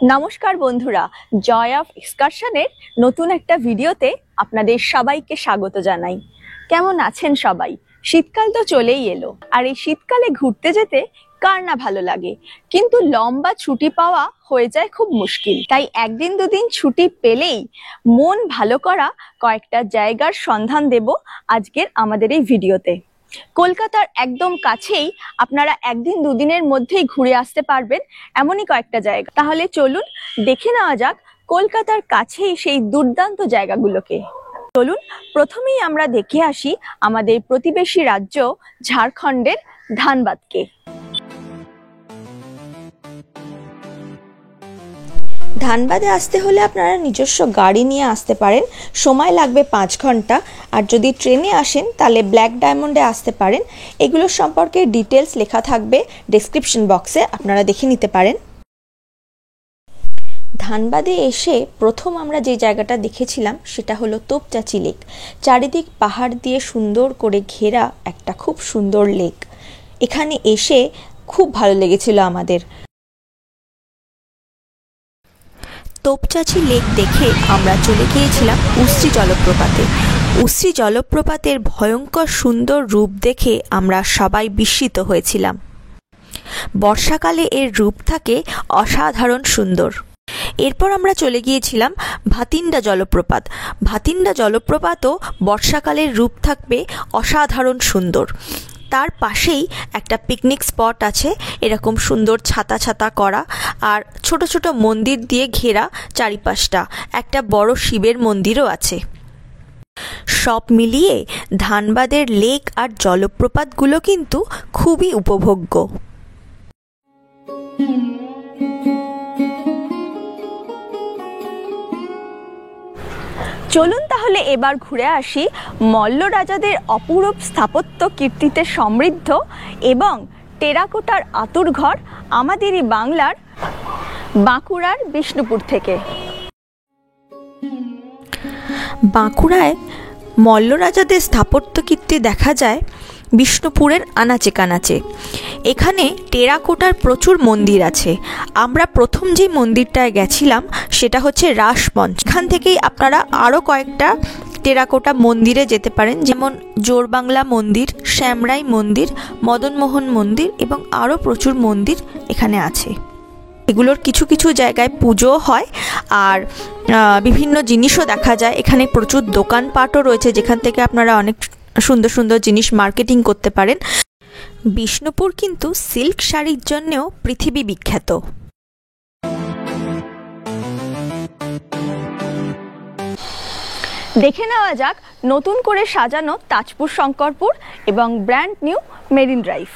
নমস্কার বন্ধুরা, joy of এক্সকারশনের নতুন একটা ভিডিওতে আপনাদের সবাইকে স্বাগত জানাই। কেমন আছেন সবাই? শীতকাল তো চলেই এলো, আর এই শীতকালে ঘুরতে যেতে কার না ভালো লাগে, কিন্তু লম্বা ছুটি পাওয়া হয়ে যায় খুব মুশকিল। তাই একদিন দুদিন ছুটি পেলেই মন ভালো করা কয়েকটা জায়গার সন্ধান দেব আজকের আমাদের এই ভিডিওতে। কলকাতার একদম কাছেই আপনারা একদিন দুদিনের মধ্যেই ঘুরে আসতে পারবেন এমনই কয়েকটা জায়গা। তাহলে চলুন দেখে নেওয়া যাক কলকাতার কাছেই সেই দুর্দান্ত জায়গাগুলোকে। চলুন প্রথমেই আমরা দেখে আসি আমাদের প্রতিবেশী রাজ্য ঝাড়খণ্ডের ধানবাদকে। ধানবাদে আসতে হলে আপনারা নিজস্ব গাড়ি নিয়ে আসতে পারেন, সময় লাগবে 5 ঘন্টা। আর যদি ট্রেনে আসেন তাহলে ব্ল্যাক ডায়মন্ডে আসতে পারেন। এগুলো সম্পর্কে ডিটেলস লেখা থাকবে ডেসক্রিপশন বক্সে, আপনারা দেখে নিতে পারেন। ধানবাদে এসে প্রথম আমরা যে জায়গাটা দেখেছিলাম সেটা হলো তোপচাঁচি লেক। চারিদিক পাহাড় দিয়ে সুন্দর করে ঘেরা একটা খুব সুন্দর লেক। এখানে এসে খুব ভালো লেগেছিল আমাদের। তোপচাঁচি লেক দেখে আমরা চলে গিয়েছিলাম উশ্রী জলপ্রপাতে। উশ্রী জলপ্রপাতের ভয়ঙ্কর সুন্দর রূপ দেখে আমরা সবাই বিস্মিত হয়েছিলাম। বর্ষাকালে এর রূপ থাকে অসাধারণ সুন্দর। এরপর আমরা চলে গিয়েছিলাম ভাতিন্ডা জলপ্রপাত। ভাতিন্ডা জলপ্রপাতও বর্ষাকালের রূপ থাকবে অসাধারণ সুন্দর। তার পাশেই একটা পিকনিক স্পট আছে, এরকম সুন্দর ছাতা ছাতা করা আর ছোট ছোট মন্দির দিয়ে ঘেরা চারিপাশটা। একটা বড় শিবের মন্দিরও আছে। সব মিলিয়ে ধানবাদের লেক আর জলপ্রপাতগুলো কিন্তু খুবই উপভোগ্য। চলুন তাহলে এবার ঘুরে আসি মল্ল রাজাদের অপূরূপ স্থাপত্য কীর্তিতে সমৃদ্ধ এবং টেরাকোটার আঁতুড়ঘর আমাদেরই বাংলার বাঁকুড়ার বিষ্ণুপুর থেকে। বাঁকুড়ায় মল্ল রাজাদের স্থাপত্য কীর্তি দেখা যায় বিষ্ণুপুরের আনাচে কানাচে। এখানে টেরাকোটার প্রচুর মন্দির আছে। আমরা প্রথম যে মন্দিরটায় গেছিলাম সেটা হচ্ছে রাসমঞ্চ। এখান থেকেই আপনারা আরও কয়েকটা টেরাকোটা মন্দিরে যেতে পারেন, যেমন জোরবাংলা মন্দির, শ্যামরাই মন্দির, মদনমোহন মন্দির এবং আরও প্রচুর মন্দির এখানে আছে। এগুলোর কিছু কিছু জায়গায় পুজো হয় আর বিভিন্ন জিনিসও দেখা যায়। এখানে প্রচুর দোকানপাটও রয়েছে যেখান থেকে আপনারা অনেক সুন্দর সুন্দর জিনিস মার্কেটিং করতে পারেন। বিষ্ণুপুর কিন্তু সিল্ক শাড়ির জন্যও পৃথিবী বিখ্যাত। দেখে নেওয়া যাক নতুন করে সাজানো তাজপুর শঙ্করপুর এবং brand new marine drive.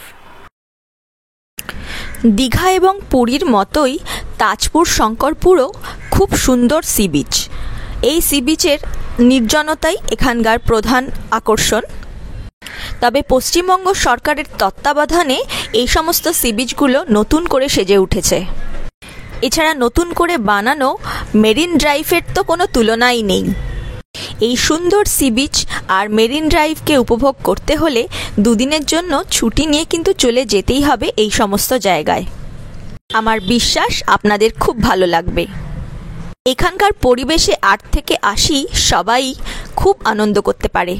Digha এবং পুরীর মতোই তাজপুর শঙ্করপুরও খুব সুন্দর সি বিচ। এই সি বিচের নির্জনতাই এখানকার প্রধান আকর্ষণ। তবে পশ্চিমবঙ্গ সরকারের তত্ত্বাবধানে এই সমস্ত সি বিচগুলো নতুন করে সেজে উঠেছে। এছাড়া নতুন করে বানানো মেরিন ড্রাইভের তো কোনো তুলনাই নেই। এই সুন্দর সি বিচ আর মেরিন ড্রাইভকে উপভোগ করতে হলে দুদিনের জন্য ছুটি নিয়ে কিন্তু চলে যেতেই হবে এই সমস্ত জায়গায়। আমার বিশ্বাস আপনাদের খুব ভালো লাগবে। এখানকার পরিবেশে 8 থেকে 80 সবাই খুব আনন্দ করতে পারে।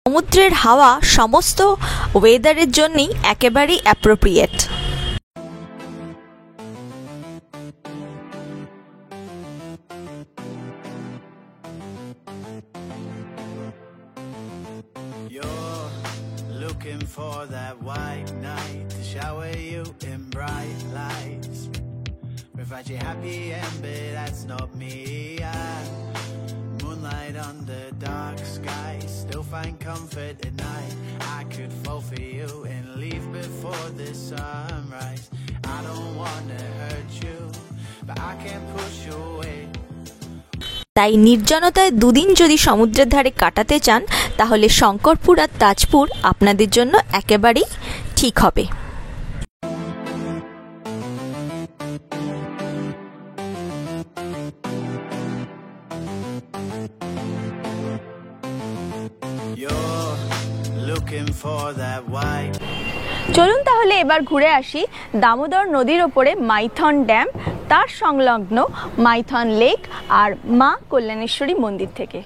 সমুদ্রের হাওয়া সমস্ত ওয়েদারের জন্যই একেবারেই appropriate. Looking for that white night to shower you in bright lights, provide you happy end, but that's not me. Moonlight under dark skies, still find comfort at night. I could fall for you and leave before the sunrise. I don't wanna hurt you, but I can't push you away. তাই নির্জনতায় দুদিন যদি সমুদ্রের ধারে কাটাতে চান তাহলে শঙ্করপুর আর তাজপুর আপনাদের জন্য একেবারেই ঠিক হবে। চলুন তাহলে এবার ঘুরে আসি দামোদর নদীর ওপরে মাইথন ড্যাম তার সংলগ্ন মাইথন লেক আর মা কল্যাণেশ্বরী মন্দির থেকে।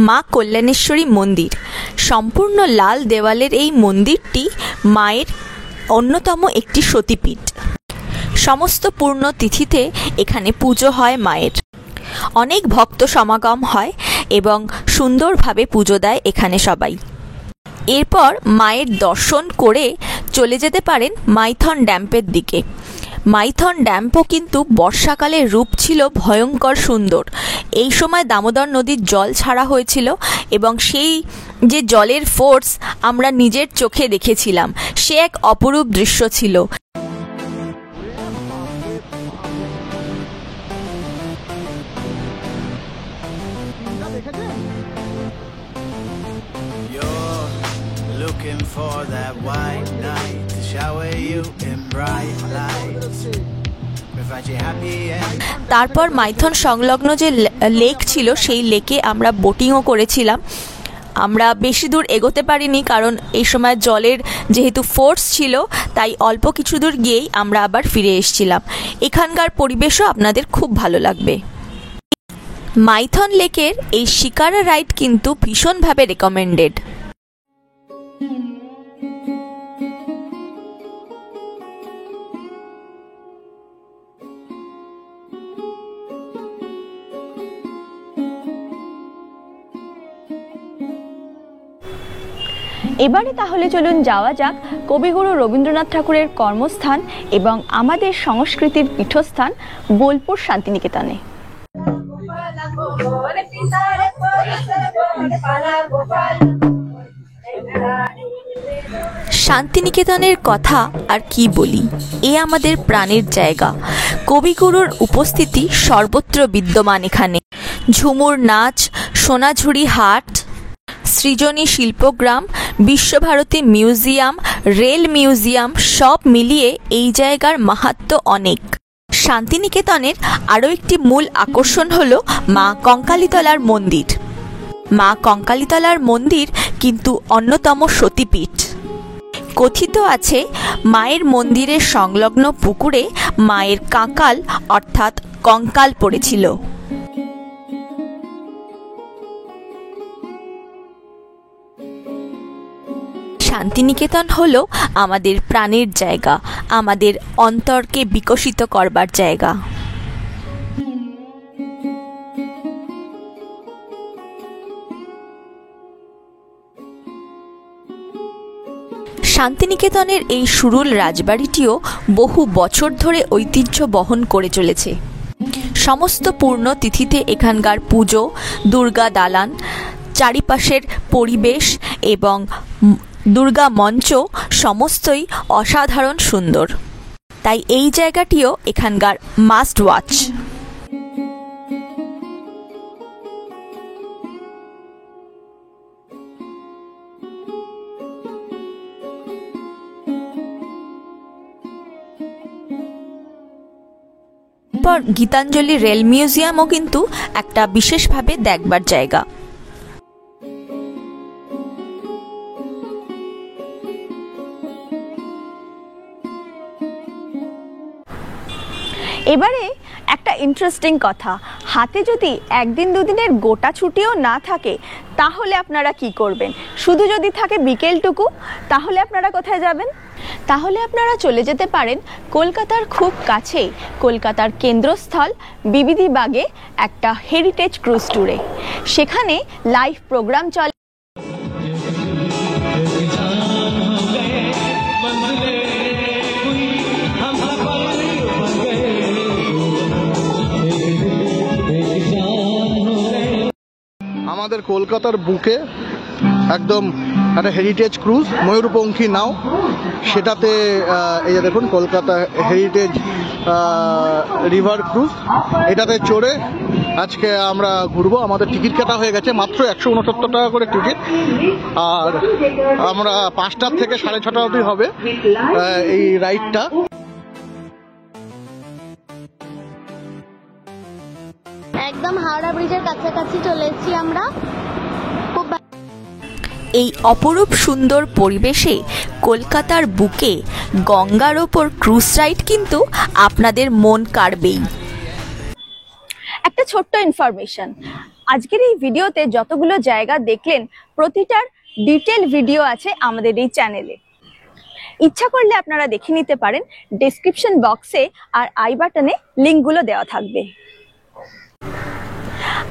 মা কল্যাণেশ্বরী মন্দির সম্পূর্ণ লাল দেওয়ালের এই মন্দিরটি মায়ের অন্যতম একটি সতীপীঠ। সমস্ত পূর্ণ তিথিতে এখানে পুজো হয় মায়ের। অনেক ভক্ত সমাগম হয় এবং সুন্দরভাবে পুজো দেয় এখানে সবাই। এরপর মায়ের দর্শন করে চলে যেতে পারেন মাইথন ড্যাম্পের দিকে। মাইথন ড্যাম্পও কিন্তু বর্ষাকালের রূপ ছিল ভয়ঙ্কর সুন্দর। এই সময় দামোদর নদীর জল ছাড়া হয়েছিল এবং সেই যে জলের ফোর্স আমরা নিজের চোখে দেখেছিলাম, সে এক অপরূপ দৃশ্য ছিল। Looking for that white night to shower you in bright lights. তারপর মাইথন সংলগ্ন যে লেক ছিল সেই লেকে আমরা বোটিংও করেছিলাম। আমরা বেশি দূর এগোতে পারিনি, কারণ এই সময় জলের যেহেতু ফোর্স ছিল তাই অল্প কিছু দূর গিয়েই আমরা আবার ফিরে এসেছিলাম। এখানকার পরিবেশও আপনাদের খুব ভালো লাগবে। মাইথন লেকের এই শিকারা রাইড কিন্তু ভীষণভাবে রেকমেন্ডেড। এবারে তাহলে চলুন যাওয়া যাক কবিগুরু রবীন্দ্রনাথ ঠাকুরের কর্মস্থান এবং আমাদের সংস্কৃতির পীঠস্থান বোলপুর শান্তিনিকেতনে। শান্তিনিকেতনের কথা আর কি বলি, এ আমাদের প্রাণের জায়গা। কবিগুরুর উপস্থিতি সর্বত্র বিদ্যমান এখানে। ঝুমুর নাচ, সোনাঝুরি হাট, সৃজনী শিল্পগ্রাম, বিশ্বভারতী মিউজিয়াম, রেল মিউজিয়াম সব মিলিয়ে এই জায়গার মাহাত্ম্য অনেক। শান্তিনিকেতনের আরও একটি মূল আকর্ষণ হল মা কঙ্কালীতলার মন্দির। মা কঙ্কালীতলার মন্দির কিন্তু অন্যতম সতীপীঠ। কথিত আছে মায়ের মন্দিরের সংলগ্ন পুকুরে মায়ের কাঁকাল অর্থাৎ কঙ্কাল পড়েছিল। শান্তিনিকেতন হলো আমাদের প্রাণের জায়গা, আমাদের অন্তরকে বিকশিত করবার জায়গা। শান্তিনিকেতনের এই সুরুল রাজবাড়িটিও বহু বছর ধরে ঐতিহ্য বহন করে চলেছে। সমস্ত পূর্ণ তিথিতে এখানকার পুজো, দুর্গা দালান, চারিপাশের পরিবেশ এবং দুর্গা মঞ্চ সমস্তই অসাধারণ সুন্দর। তাই এই জায়গাটিও এখানকার মাস্ট ওয়াচ। পর গীতাঞ্জলি রেল মিউজিয়ামও কিন্তু একটা বিশেষভাবে দেখবার জায়গা। এবারে একটা ইন্টারেস্টিং কথা, হাতে যদি একদিন দুদিনের গোটা ছুটিও না থাকে তাহলে আপনারা কি করবেন? শুধু যদি থাকে বিকেলটুকু, তাহলে আপনারা কোথায় যাবেন? তাহলে আপনারা চলে যেতে পারেন কলকাতার খুব কাছে, কলকাতার কেন্দ্রস্থল বিবিধি বাগে একটা হেরিটেজ ক্রুজ ট্যুরে। সেখানে লাইভ প্রোগ্রাম চলে। আমাদের কলকাতার বুকে একদম একটা হেরিটেজ ক্রুজ, ময়ূরপঙ্খী নাও, সেটাতে এই যে দেখুন কলকাতা হেরিটেজ রিভার ক্রুজ, এটাতে চড়ে আজকে আমরা ঘুরবো। আমাদের টিকিট কাটা হয়ে গেছে, মাত্র 169 টাকা করে টিকিট। আর আমরা 5টা থেকে 6:30 অবধি হবে এই রাইডটা। একদম হাওড়া ব্রিজের কাছাকাছি চলে এসেছি আমরা। এই অপরূপ সুন্দর পরিবেশে কলকাতার বুকে গঙ্গার ওপর ক্রুজ রাইড কিন্তু আপনাদের মন কাড়বেই। একটা ছোট্ট ইনফরমেশন, আজকের এই ভিডিওতে যতগুলো জায়গা দেখলেন প্রতিটার ডিটেল ভিডিও আছে আমাদের এই চ্যানেলে। ইচ্ছা করলে আপনারা দেখে নিতে পারেন, ডেসক্রিপশন বক্সে আর আই বাটনে লিঙ্কগুলো দেওয়া থাকবে।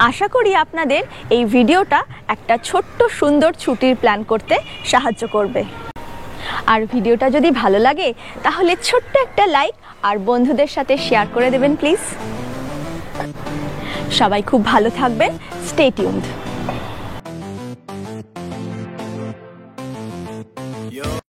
আশা করি আপনাদের এই ভিডিওটা একটা ছোট্ট সুন্দর ছুটির প্ল্যান করতে সাহায্য করবে। আর ভিডিওটা যদি ভালো লাগে তাহলে ছোট্ট একটা লাইক আর বন্ধুদের সাথে শেয়ার করে দেবেন প্লিজ। সবাই খুব ভালো থাকবেন, স্টে টিউনড।